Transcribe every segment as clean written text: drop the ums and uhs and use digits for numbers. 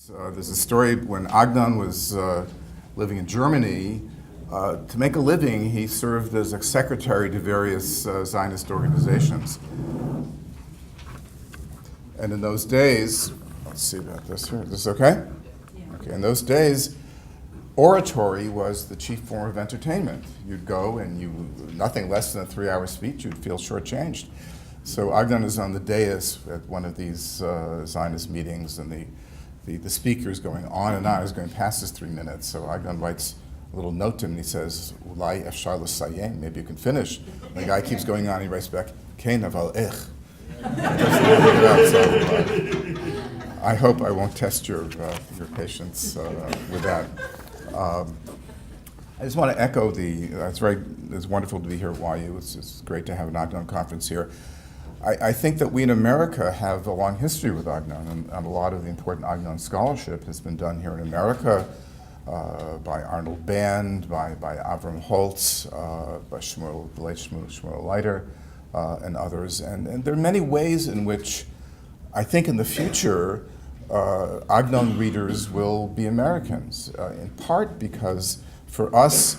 There's a story when Agnon was living in Germany. To make a living, he served as a secretary to various Zionist organizations. And in those days, let's see about this here. Is this okay? Yeah. Okay. In those days, oratory was the chief form of entertainment. You'd go and nothing less than a 3-hour speech, you'd feel shortchanged. So Agnon is on the dais at one of these Zionist meetings, and the speaker is going on and on. He's going past his 3 minutes. So Agnon writes a little note to him, and he says, "Ulai efshar l'sayem," maybe you can finish. And the guy keeps going on. He writes back, "Kein aval ech." I hope I won't test your patience with that. I just want to echo it's wonderful to be here at YU. It's great to have an Agnon conference here. I think that we in America have a long history with Agnon, and a lot of the important Agnon scholarship has been done here in America by Arnold Band, by Avram Holtz, by the late Shmuel Leiter, and others. And there are many ways in which I think in the future Agnon readers will be Americans, in part because for us,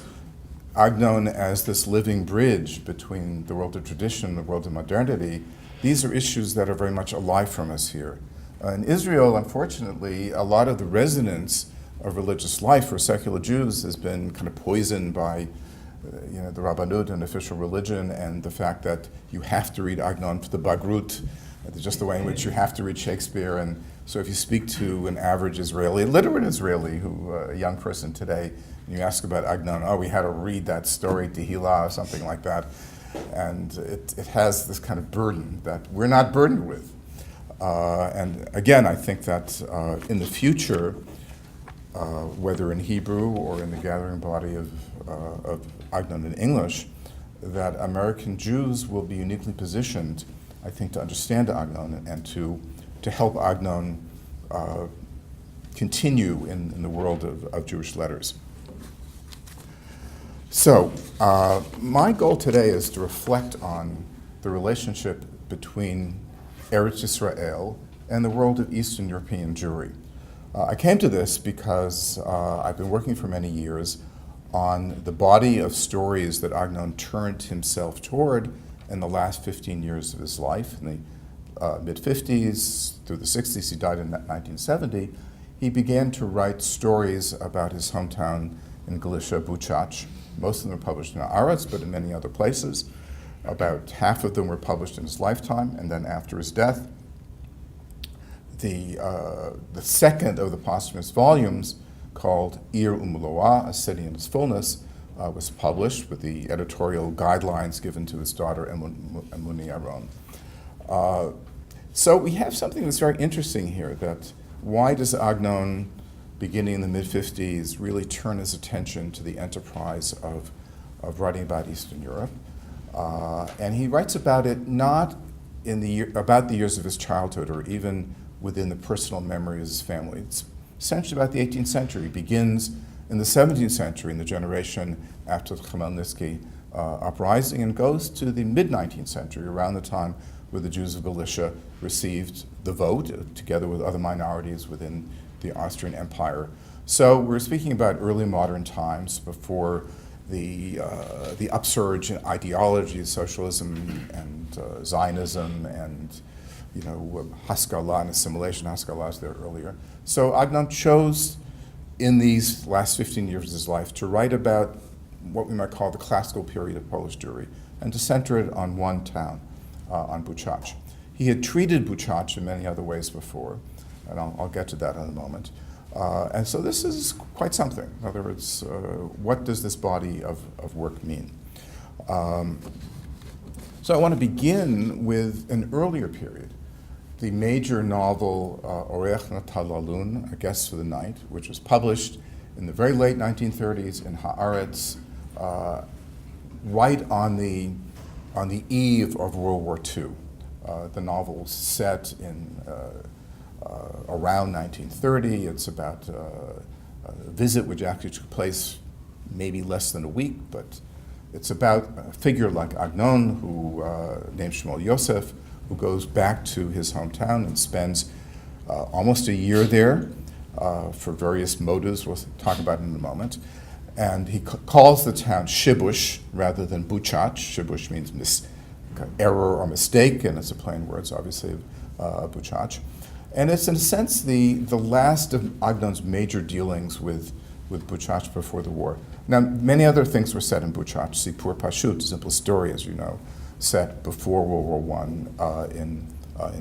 Agnon as this living bridge between the world of tradition and the world of modernity, these are issues that are very much alive from us here. In Israel, unfortunately, a lot of the resonance of religious life for secular Jews has been kind of poisoned by the Rabbanut and official religion, and the fact that you have to read Agnon for the Bagrut, just the way in which you have to read Shakespeare. And so if you speak to an average Israeli, a literate Israeli, a young person today, and you ask about Agnon, we had to read that story, Tehillah, or something like that. And it has this kind of burden that we're not burdened with. And again, I think that in the future, whether in Hebrew or in the gathering body of Agnon in English, that American Jews will be uniquely positioned, I think, to understand Agnon and to help Agnon continue in the world of Jewish letters. So, my goal today is to reflect on the relationship between Eretz Yisrael and the world of Eastern European Jewry. I came to this because I've been working for many years on the body of stories that Agnon turned himself toward in the last 15 years of his life. In the mid-50s through the 60s, he died in 1970, he began to write stories about his hometown in Galicia, Buczacz. Most of them were published in Eretz, but in many other places. About half of them were published in his lifetime, and then after his death. The second of the posthumous volumes, called Ir Umloa, A City in Its Fullness, was published with the editorial guidelines given to his daughter, Emuni Aron. So we have something that's very interesting here, that why does Agnon, beginning in the mid-50s, really turn his attention to the enterprise of writing about Eastern Europe? And he writes about it not about the years of his childhood or even within the personal memory of his family. It's essentially about the 18th century. He begins in the 17th century, in the generation after the Khmelnytsky uprising, and goes to the mid-19th century, around the time where the Jews of Galicia received the vote, together with other minorities within the Austrian Empire. So we're speaking about early modern times, before the upsurge in ideology, socialism and Zionism and Haskalah and assimilation. Haskalah was there earlier. So Agnon chose, in these last 15 years of his life, to write about what we might call the classical period of Polish Jewry, and to center it on one town, on Buczacz. He had treated Buczacz in many other ways before, and I'll get to that in a moment. And so this is quite something. In other words, what does this body of work mean? So I want to begin with an earlier period, the major novel Orech Natalalun, A Guest for the Night, which was published in the very late 1930s in Haaretz, right on the eve of World War II. The novel was set in around 1930. It's about a visit which actually took place maybe less than a week, but it's about a figure like Agnon, named Shmuel Yosef, who goes back to his hometown and spends almost a year there, for various motives we'll talk about in a moment. And he calls the town Shibush rather than Buchach. Shibush means error or mistake, and it's a plain words, obviously, Buchach. And it's, in a sense, the last of Agnon's major dealings with Buczacz before the war. Now, many other things were set in Buczacz. Sipur Pashut, simple story, as you know, set before World War I in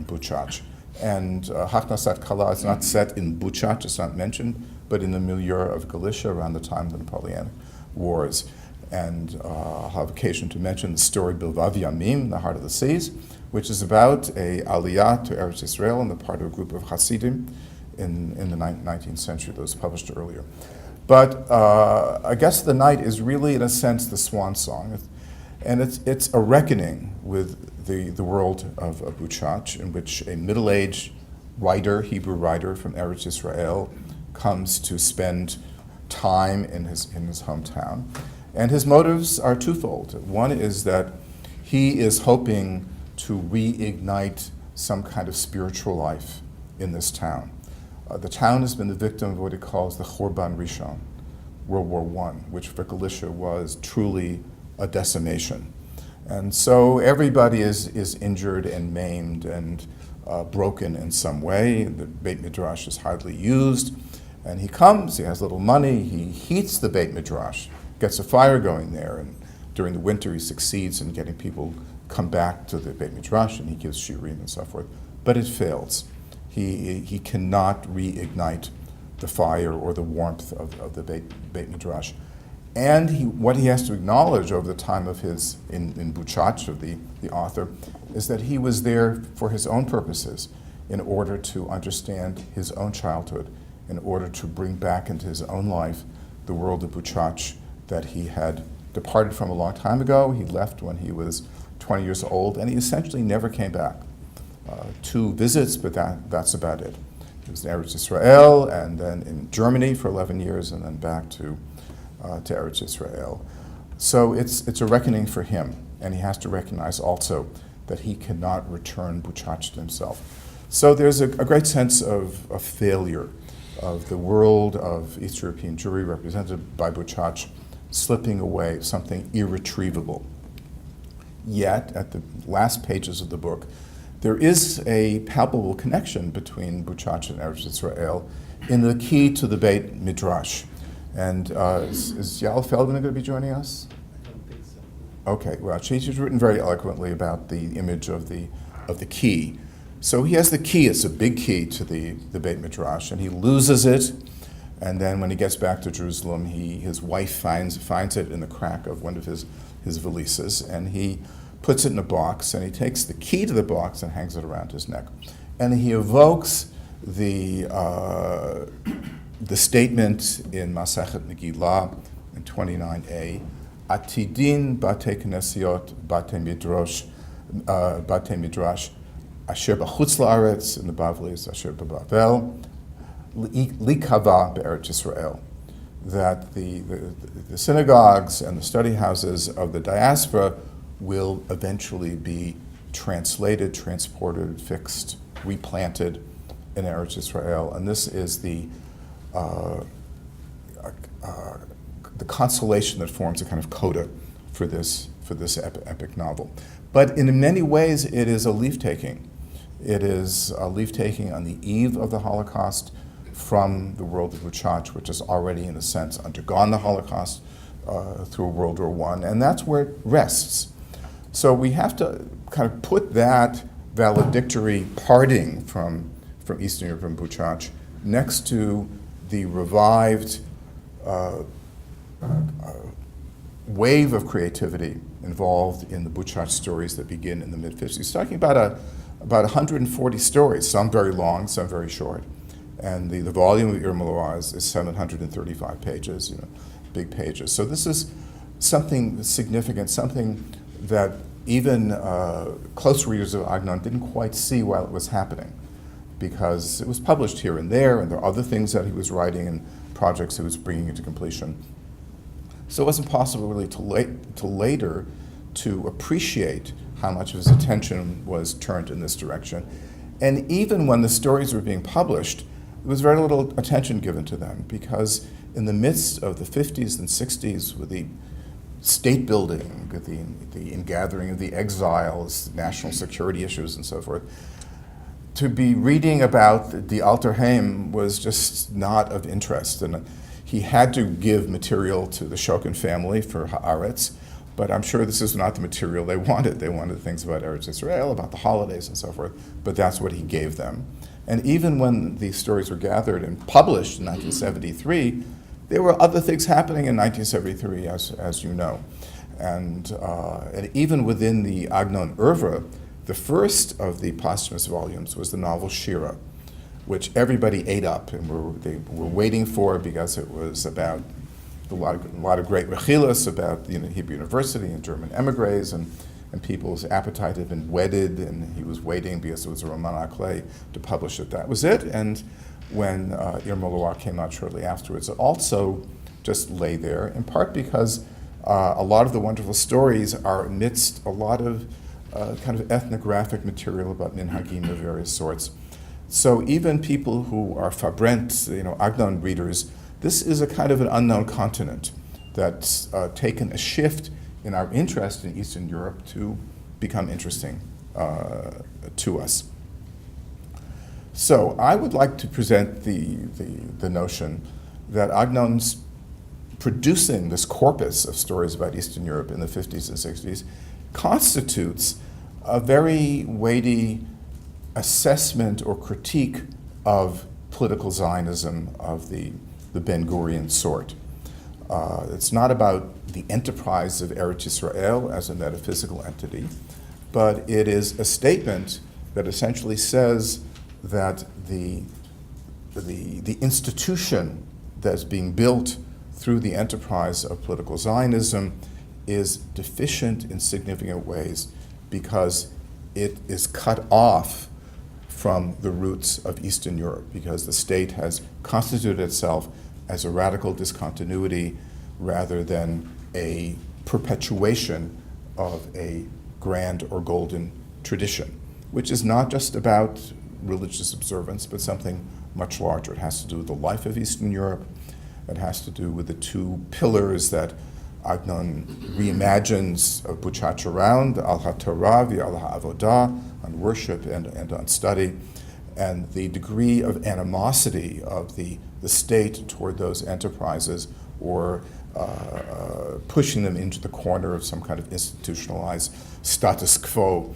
Buczacz. And Hachnasat Kala is not set in Buczacz, it's not mentioned, but in the milieu of Galicia around the time of the Napoleonic Wars. And I'll have occasion to mention the story Bilvav Yamim, the Heart of the Seas, which is about a aliyah to Eretz Yisrael on the part of a group of Hasidim in the 19th century that was published earlier. But I guess the night is really, in a sense, the swan song. And it's a reckoning with the world of Buczacz, in which a middle-aged writer, Hebrew writer from Eretz Yisrael, comes to spend time in his hometown. And his motives are twofold. One is that he is hoping to reignite some kind of spiritual life in this town. The town has been the victim of what he calls the Chorban Rishon, World War I, which for Galicia was truly a decimation. And so everybody is injured and maimed and broken in some way. The Beit Midrash is hardly used. And he comes, he has little money, he heats the Beit Midrash, gets a fire going there, and during the winter he succeeds in getting people come back to the Beit Midrash, and he gives shiurim and so forth. But it fails. He cannot reignite the fire or the warmth of the Beit Midrash. And what he has to acknowledge over the time of his, in Buchach, of the author, is that he was there for his own purposes, in order to understand his own childhood, in order to bring back into his own life the world of Buchach that he had departed from a long time ago. He left when he was 20 years old, and he essentially never came back. 2 visits, but that's about it. He was in Eretz Yisrael, and then in Germany for 11 years, and then back to Eretz Yisrael. So it's a reckoning for him, and he has to recognize also that he cannot return Buchach to himself. So there's a great sense of failure of the world of East European Jewry represented by Buchach slipping away, something irretrievable. Yet, at the last pages of the book, there is a palpable connection between Buchach and Eretz Yisrael in the key to the Beit Midrash. And is Yael Feldman going to be joining us? I don't think so. Okay, well, she's written very eloquently about the image of the key. So he has the key, it's a big key to the Beit Midrash, and he loses it, and then when he gets back to Jerusalem, his wife finds it in the crack of one of his valises, and he puts it in a box, and he takes the key to the box and hangs it around his neck. And he evokes the statement in Masechet Megillah in 29a, Atidin bate knesiot bate midrash, asher b'chutz la'aretz, in the Bavli is asher b'Bavel, likava be'eretz Yisrael, that the synagogues and the study houses of the diaspora will eventually be translated, transported, fixed, replanted in Eretz Yisrael. And this is the consolation that forms a kind of coda for this epic novel. But in many ways, it is a leave-taking. It is a leave-taking on the eve of the Holocaust from the world of Buchach, which has already, in a sense, undergone the Holocaust through World War I, and that's where it rests. So we have to kind of put that valedictory parting from Eastern Europe and Buchach next to the revived wave of creativity involved in the Buchach stories that begin in the mid-50s. Talking about 140 stories, some very long, some very short. And the volume of Irma Loa is 735 pages, big pages. So this is something significant, something that even close readers of Agnon didn't quite see while it was happening, because it was published here and there are other things that he was writing and projects he was bringing into completion. So it wasn't possible really to later to appreciate how much of his attention was turned in this direction. And even when the stories were being published, there was very little attention given to them, because in the midst of the 50s and 60s, with the state building, with the ingathering of the exiles, national security issues and so forth, to be reading about the Alter Heim was just not of interest. And he had to give material to the Shokin family for Eretz, but I'm sure this is not the material they wanted. They wanted things about Eretz Yisrael, about the holidays and so forth, but that's what he gave them. And even when these stories were gathered and published in 1973, there were other things happening in 1973, as you know. And even within the Agnon oeuvre, the first of the posthumous volumes was the novel Shira, which everybody ate up and they were waiting for, because it was about a lot of great rechilas about Hebrew University and German emigres, and people's appetite had been whetted, and he was waiting because it was a roman à clef to publish it. That was it. And when Irma Loire came out shortly afterwards, it also just lay there, in part because a lot of the wonderful stories are amidst a lot of kind of ethnographic material about minhagim of various sorts. So even people who are Fabrent, Agnon readers, this is a kind of an unknown continent that's taken a shift in our interest in Eastern Europe to become interesting to us. So I would like to present the notion that Agnon's producing this corpus of stories about Eastern Europe in the 50s and 60s constitutes a very weighty assessment or critique of political Zionism of the Ben-Gurion sort. It's not about the enterprise of Eretz Yisrael as a metaphysical entity, but it is a statement that essentially says that the institution that's being built through the enterprise of political Zionism is deficient in significant ways because it is cut off from the roots of Eastern Europe, because the state has constituted itself as a radical discontinuity rather than a perpetuation of a grand or golden tradition, which is not just about religious observance, but something much larger. It has to do with the life of Eastern Europe. It has to do with the two pillars that Agnon reimagines of Buczacz around, al ha-Torah v'al ha-Avodah, on worship and on study, and the degree of animosity of the state toward those enterprises, or pushing them into the corner of some kind of institutionalized status quo,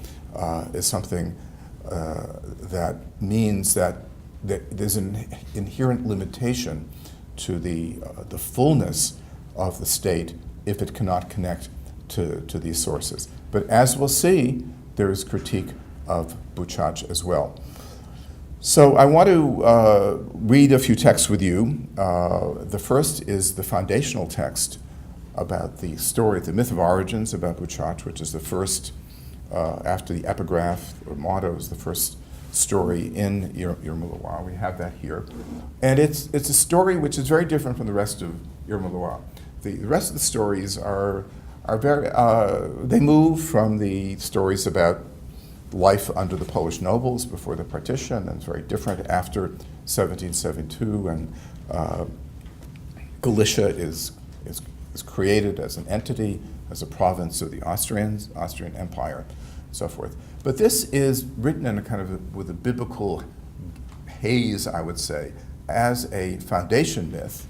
is something that means that there's an inherent limitation to the fullness of the state if it cannot connect to these sources. But as we'll see, there is critique of Buczacz as well. So I want to read a few texts with you. The first is the foundational text about the story, the myth of origins about Buczacz, which is the first, after the epigraph or motto, is the first story in Irma Loire. We have that here. And it's a story which is very different from the rest of Irma Loire. The rest of the stories are very, they move from the stories about life under the Polish nobles before the partition, and it's very different after 1772, and Galicia is created as an entity, as a province of the Austrian Empire, and so forth. But this is written in a kind of with a biblical haze, I would say, as a foundation myth,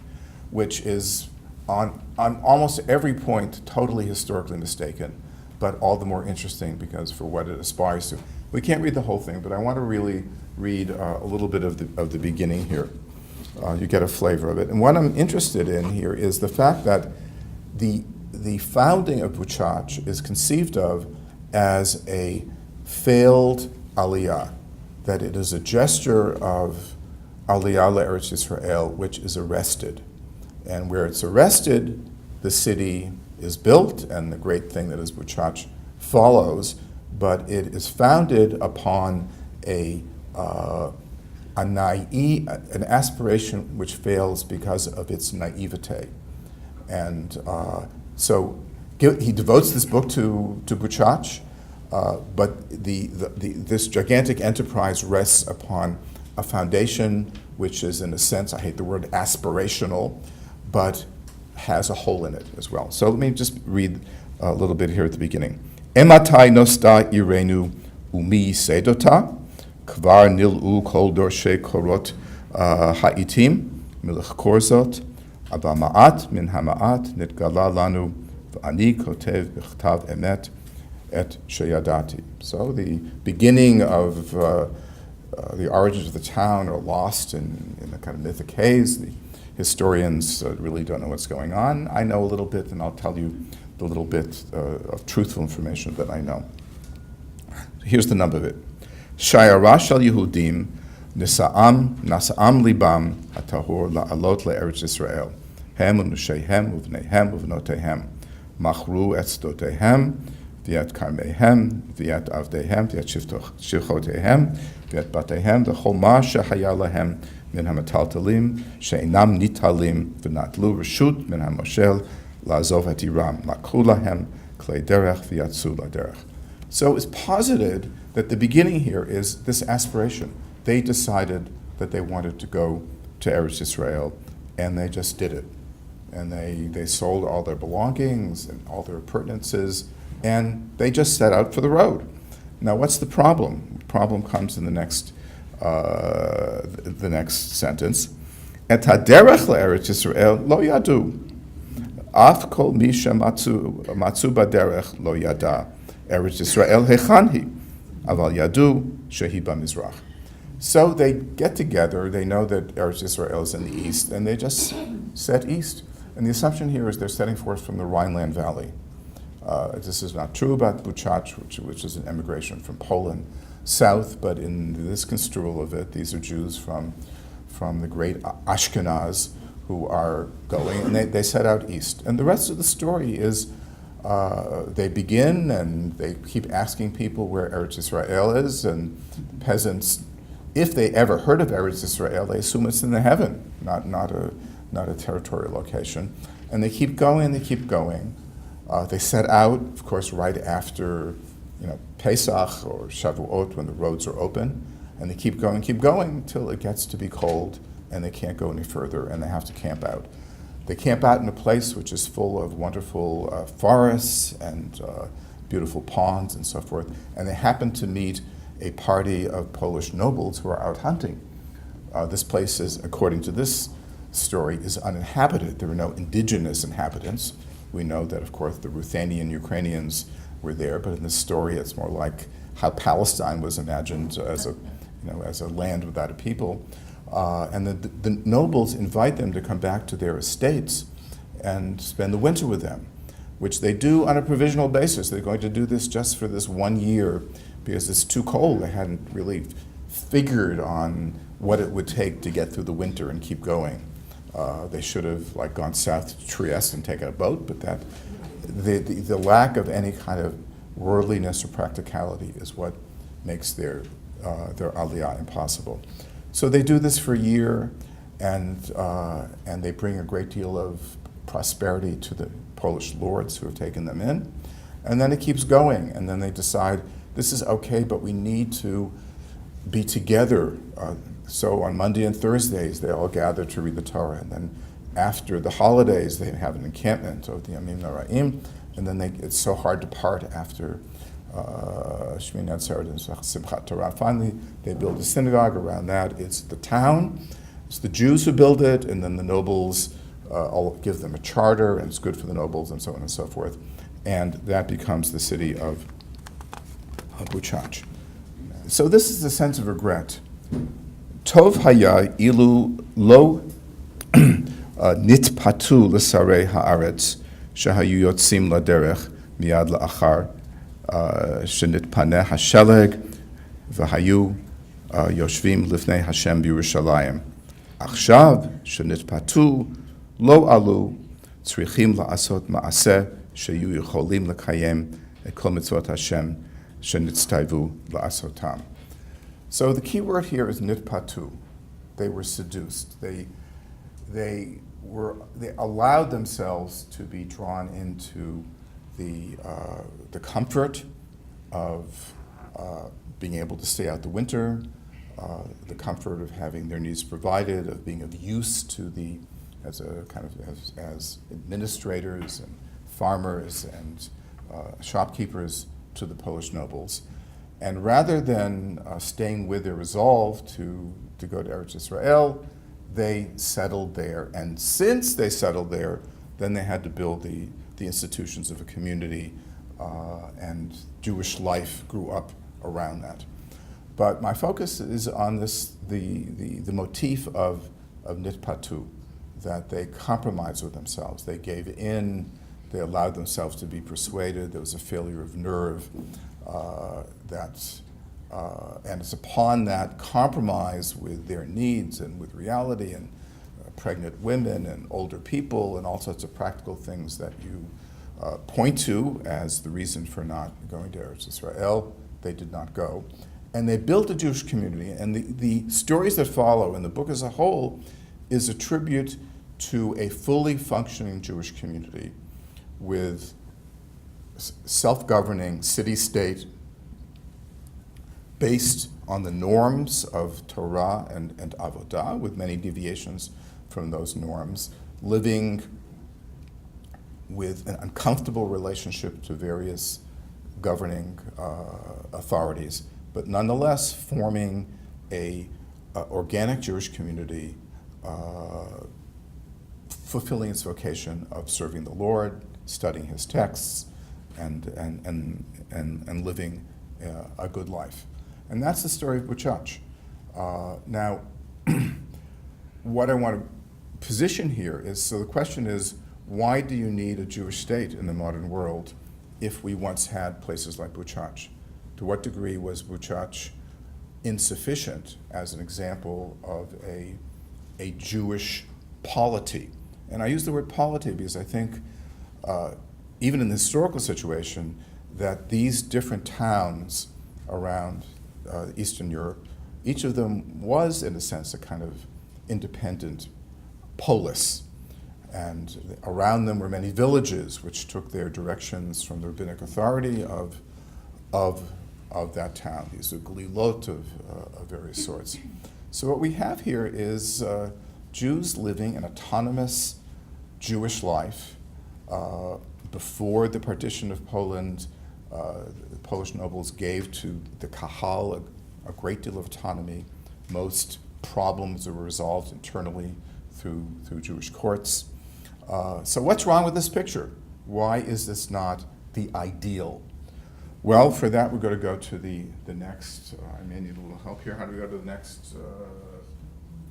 which is on almost every point totally historically mistaken, but all the more interesting because for what it aspires to. We can't read the whole thing, but I want to really read a little bit of the beginning here. You get a flavor of it. And what I'm interested in here is the fact that the founding of Buczacz is conceived of as a failed aliyah, that it is a gesture of aliyah l'Eretz Yisrael which is arrested. And where it's arrested, the city is built, and the great thing that is Buczacz follows, but it is founded upon an aspiration which fails because of its naivete. And so he devotes this book to Buczacz, but this gigantic enterprise rests upon a foundation which is, in a sense, I hate the word aspirational, but has a hole in it as well. So let me just read a little bit here at the beginning. Ematai nosta irenu umi sedota, kvar nil'u kol dorshe korot ha'itim, milch korzot, aba ma'at min hama'at nitgala lanu, v'ani kotev b'chtav emet et sheyadati. So the beginning of the origins of the town are lost in a kind of mythic haze. The historians really don't know what's going on. I know a little bit, and I'll tell you the little bit of truthful information that I know. Here's the nub of it. Shayara shal Yehudim nasa'am libam hatahor la'alot le'eretz Yisrael. Hem u'nushehem u'vneihem u'vnotehem. Machru et stotehem v'yat karmehem v'yat avdehem v'yat shivchotehem v'yat batehem v'chol ma shehaya lahem min hamataltalim she'inam nitalim v'natlu reshut min hamoshel la'azov hatiram lakhu lahem klei derech v'yatsu la'derech. So it's posited that the beginning here is this aspiration. They decided that they wanted to go to Eretz Yisrael, and they just did it. And they sold all their belongings and all their appurtenances, and they just set out for the road. Now, what's the problem? The problem comes in the next sentence. Et haderech le'eretz Yisrael lo yadu. Af kol misha matzu baderech lo yada. Eretz Yisrael hechanhi. Aval yadu shehi b'mizrach. So they get together, they know that Eretz Yisrael is in the east, and they just set east. And the assumption here is they're setting forth from the Rhineland Valley. This is not true about Buchach, which is an emigration from Poland south, but in this construal of it, these are Jews from the great Ashkenaz who are going, and they set out east. And the rest of the story is they begin and they keep asking people where Eretz Yisrael is, and peasants, if they ever heard of Eretz Yisrael, they assume it's in the heaven, not a territorial location. And they keep going, they keep going. They set out, of course, right after Pesach or Shavuot when the roads are open, and they keep going until it gets to be cold and they can't go any further and they have to camp out. They camp out in a place which is full of wonderful forests and beautiful ponds and so forth, and they happen to meet a party of Polish nobles who are out hunting. This place is, according to this story, is uninhabited. There are no indigenous inhabitants. We know that, of course, the Ruthenian Ukrainians were there, but in this story, it's more like how Palestine was imagined as a land without a people. And the nobles invite them to come back to their estates and spend the winter with them, which they do on a provisional basis. They're going to do this just for this 1 year because it's too cold. They hadn't really figured on what it would take to get through the winter and keep going. They should have gone south to Trieste and taken a boat, but the lack of any kind of worldliness or practicality is what makes their aliyah impossible. So they do this for a year, and they bring a great deal of prosperity to the Polish lords who have taken them in, and then it keeps going, and then they decide this is okay, but we need to be together. So on Monday and Thursdays, they all gather to read the Torah. And then after the holidays, they have an encampment of the Yamim Noraim. And then it's so hard to part after Shmini Atzeret and Simchat Torah. Finally, they build a synagogue around that. It's the town, it's the Jews who build it, and then the nobles all give them a charter, and it's good for the nobles, and so on and so forth. And that becomes the city of Buczacz. So this is a sense of regret. Tov haya ilu lo nitpatu l'sarei haaretz shehayu yotzim laderech miyad la'achar shenitpaneh hasheleg v'hayu yoshvim lifnei Hashem b'Yerushalayim. Achshav shenitpatu lo alu tzrichim la'asot ma'aseh sheyu yicholim l'kayem et kol mitzvot Hashem shenitztayvu la'asotam. So the key word here is nitpatu. They were seduced. They allowed themselves to be drawn into the comfort of being able to stay out the winter, the comfort of having their needs provided, of being of use to as administrators and farmers and shopkeepers to the Polish nobles. And rather than staying with their resolve to go to Eretz Yisrael, they settled there. And since they settled there, then they had to build the institutions of a community, and Jewish life grew up around that. But my focus is on the motif of nitpatu, that they compromised with themselves. They gave in, they allowed themselves to be persuaded. There was a failure of nerve, and it's upon that compromise with their needs and with reality and pregnant women and older people and all sorts of practical things that you point to as the reason for not going to Eretz Yisrael. They did not go. And they built a Jewish community. And the stories that follow in the book as a whole is a tribute to a fully functioning Jewish community with self-governing city-state based on the norms of Torah and Avodah, with many deviations from those norms, living with an uncomfortable relationship to various governing authorities, but nonetheless forming a organic Jewish community fulfilling its vocation of serving the Lord, studying His texts, and living a good life. And that's the story of Buczacz. Now, what I want to position here is, so the question is, why do you need a Jewish state in the modern world if we once had places like Buczacz? To what degree was Buczacz insufficient as an example of a Jewish polity? And I use the word polity because I think, even in the historical situation, that these different towns around Eastern Europe, each of them was, in a sense, a kind of independent polis. And around them were many villages which took their directions from the rabbinic authority of that town. These are glilot of various sorts. So what we have here is Jews living an autonomous Jewish life. Before the partition of Poland, the Polish nobles gave to the Kahal a great deal of autonomy. Most problems were resolved internally through Jewish courts. So what's wrong with this picture? Why is this not the ideal? Well, for that we're going to go to the next. I may need a little help here. How do we go to the next?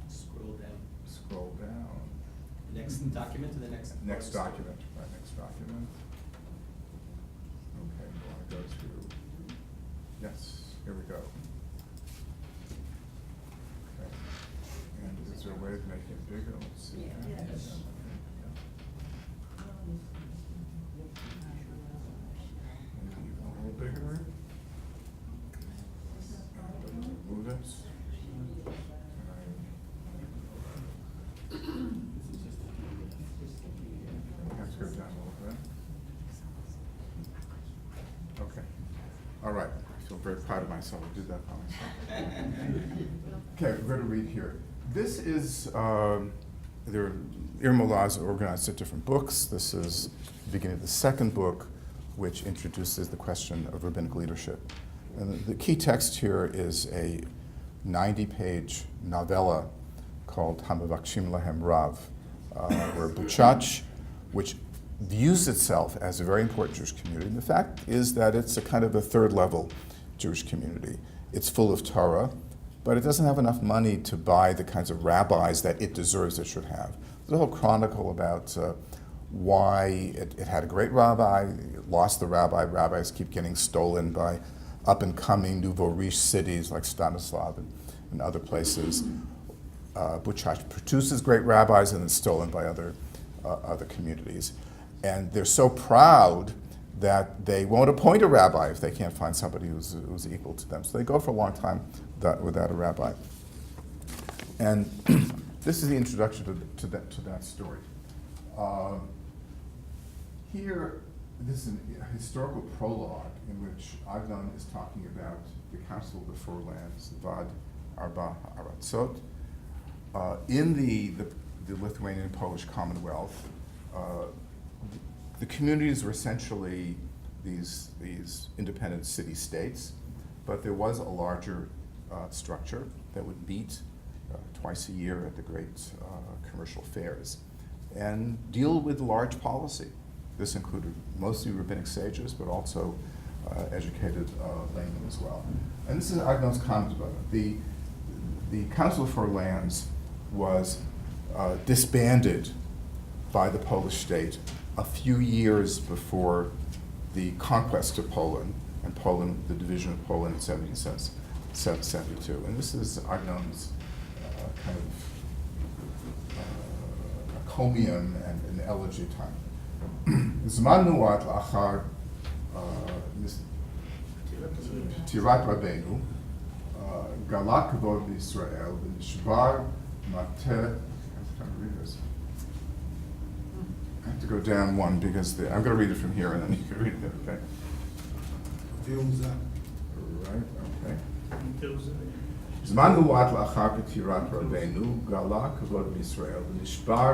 Scroll down. Scroll down. Next document to the next. Next document. Right, next document. Okay, we want to go to. Yes, here we go. Okay. And is there a way of making it bigger? Let's see. Yeah. Yes. A little bigger. Move it. Let's go down a little bit. Okay. All right. I feel very proud of myself to do that by myself. Okay, we're going to read here. This is, there are Irmolahs organized at different books. This is the beginning of the second book, which introduces the question of rabbinic leadership. And the key text here is a 90-page novella called Hamavakshim Lahem Rav, where Buczacz, which views itself as a very important Jewish community, and the fact is that it's a kind of a third-level Jewish community. It's full of Torah, but it doesn't have enough money to buy the kinds of rabbis that it deserves it should have. There's a whole chronicle about why it had a great rabbi, it lost the rabbi, rabbis keep getting stolen by up-and-coming nouveau riche cities like Stanislav and other places. Buczacz produces great rabbis and it's stolen by other communities. And they're so proud that they won't appoint a rabbi if they can't find somebody who's equal to them. So they go for a long time without a rabbi. And this is the introduction to that story. Here, this is a historical prologue in which Agnon is talking about the Council of the Four Lands, the Vad Arba Aratzot. In the Lithuanian Polish Commonwealth, the communities were essentially these independent city-states, but there was a larger structure that would meet twice a year at the great commercial fairs and deal with large policy. This included mostly rabbinic sages, but also educated laymen as well. And this is Agnon's comment about it. The Council for Lands was disbanded by the Polish state a few years before the conquest of Poland, and the division of Poland in 1772. And this is Agnon's kind of encomium and an elegy time. Zman mu'at la'achar tirat Rabbeinu galak kavod Yisrael v'nishbar mateh. I have to go down one because I'm going to read it from here and then you can read it, okay? Right, okay. זמן מועט לאחר פטירת רבנו גלה כבוד בישראל ונשבר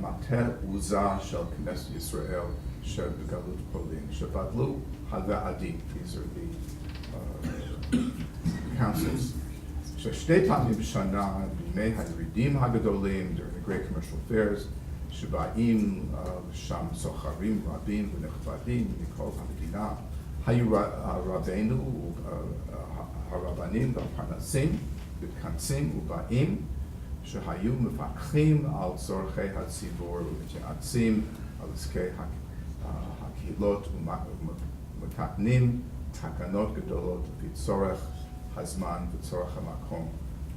מטה עוזה של כנסת ישראל שבגלות פולין שבטלו הוועדים. These are the councils. ששתי פעמים בשנה בימי הירידים הגדולים during the great commercial fairs שבאים שם סוחרים רבים ונכבדים מכל המדינה היו רבנו הרבנים והפרנסים מתכנסים ובאים שהיו מפקחים על צורכי הציבור ומתייעצים על עסקי הקהילות ומתקנים תקנות גדולות לפי צורך הזמן וצורך המקום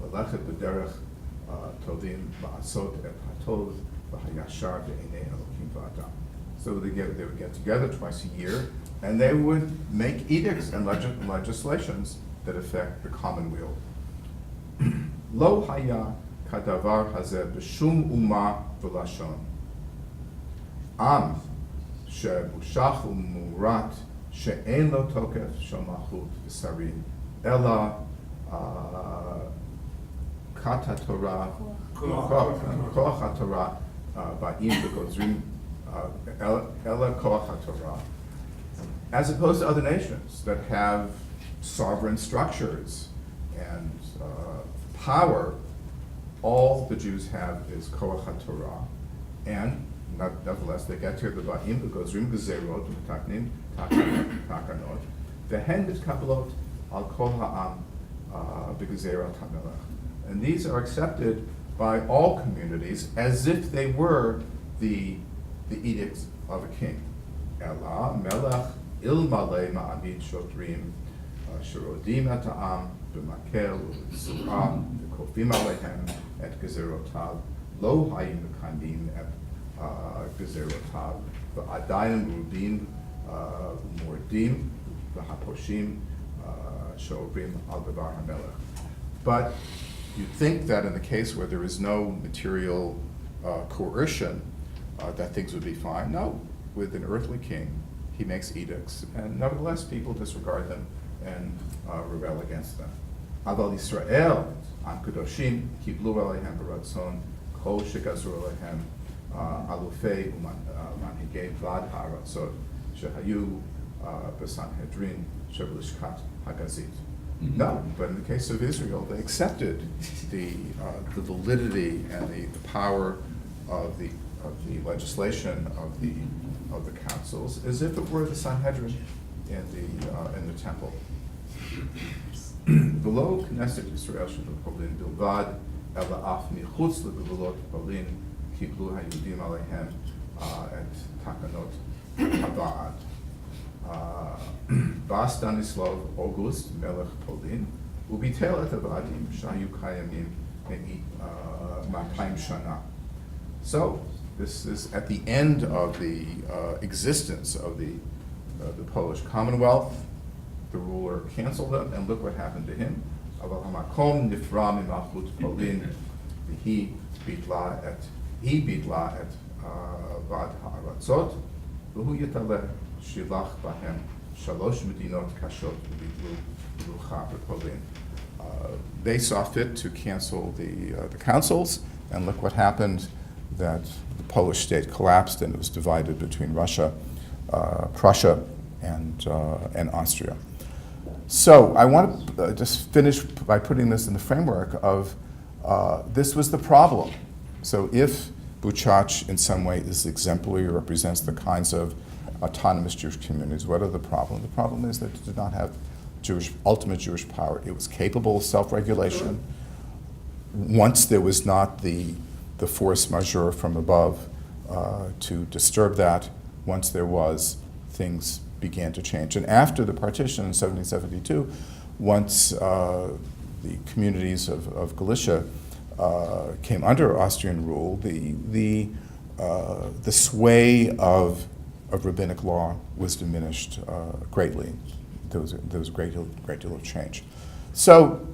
ללכת בדרך טובים לעשות את הטוב והישר בעיני אלוקים ואדם. So they would get together twice a year and they would make edicts and legislations that affect the commonweal. Lo haya kadavar hazeh b'shum umah v'lashon. Am shebuchach u'murat she'en lo tokef shel malchut v'sarim ela kata Torah koach haTorah ba'im v'gozrim ela koach haTorah. As opposed to other nations that have sovereign structures and power, all the Jews have is koach haTorah, and nevertheless they get to the ba'im v'gozrim gezerot v'taknim takanot v'hen mitkabelot al kol ha'am b'gezerat hamelech. And these are accepted by all communities as if they were the edicts of a king. Ela melech ilmale ma'amid shotrim shirodim et ha'am b'makel u'b'surah v'kofim alehem et gezerotav lo hayim mekanim et gezerotav v'adayim rubim u'mordim v'haposhim she'ovrim al davar hamelech. But you'd think that in the case where there is no material coercion, that things would be fine. No, with an earthly king, he makes edicts, and nevertheless people disregard them and rebel against them. Aval Yisrael, am kadoshim, kiblu alehem b'ratzon, kol shegazru alehem, alufei u'manhigei vlad ha'aratzot, shehayu b'sanhedrin, sheb'lishkat hagazit. No, but in the case of Israel, they accepted the validity and the power of the legislation of the councils as if it were the Sanhedrin in the temple. Below Knesset Yisrael Polin Bilvad Ela Af Michutz LeGvulot Polin Kiblu HaYudim Alehem et Takanot Haba'at. Bas Stanislav August Melech Polin Ubitel et Avadim Shayu Kayamim Matayim Shana. So this is at the end of the existence of the Polish Commonwealth. The ruler canceled them, and look what happened to him. Aval hamakom nifra mimachut Polin he bitla et vad ha'aratzot v'hu yitaleh shilach bahem shalosh medinot kashot v'bitlu Buchach Polin. they saw fit to cancel the councils, and look what happened, that the Polish state collapsed and it was divided between Russia, Prussia, and Austria. So I want to just finish by putting this in the framework of this was the problem. So if Buczacz in some way is exemplary or represents the kinds of autonomous Jewish communities, what are the problems? The problem is that it did not have ultimate Jewish power. It was capable of self-regulation. Once there was not the force majeure from above to disturb that, once there was, things began to change. And after the partition in 1772, once the communities of Galicia came under Austrian rule, the sway of rabbinic law was diminished greatly. There was a great deal of change. So,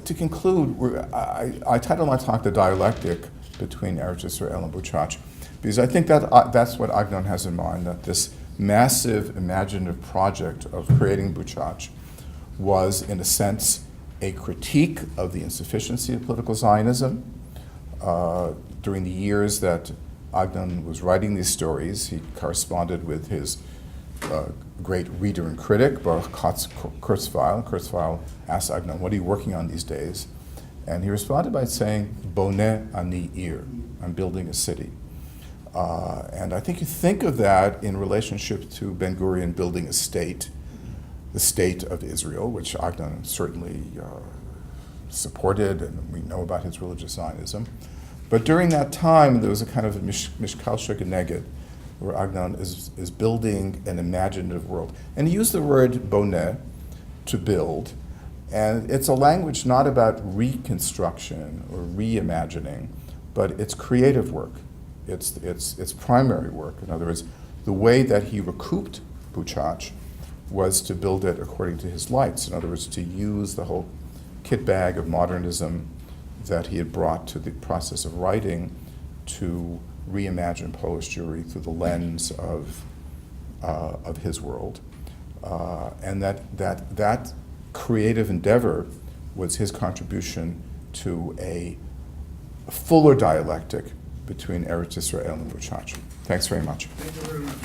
to conclude, I titled my talk "The Dialectic Between Eretz Yisrael and Buczacz," because I think that that's what Agnon has in mind, that this massive imaginative project of creating Buczacz was, in a sense, a critique of the insufficiency of political Zionism. During the years that Agnon was writing these stories, he corresponded with his great reader and critic, Baruch Kurzweil. Kurzweil asked Agnon, "What are you working on these days?" And he responded by saying, "Boneh ani ir," I'm building a city. And I think you think of that in relationship to Ben-Gurion building a state, the state of Israel, which Agnon certainly supported, and we know about his religious Zionism. But during that time, there was a kind of a mishkal shegeneged, where Agnon is building an imaginative world. And he used the word boneh, to build, and it's a language not about reconstruction or reimagining, but it's creative work. It's primary work. In other words, the way that he recouped Buczacz was to build it according to his lights. In other words, to use the whole kit bag of modernism that he had brought to the process of writing to reimagine Polish Jewry through the lens of his world. And that creative endeavor was his contribution to a fuller dialectic between Eretz Yisrael and Buczacz. Thanks very much. Thank you very much.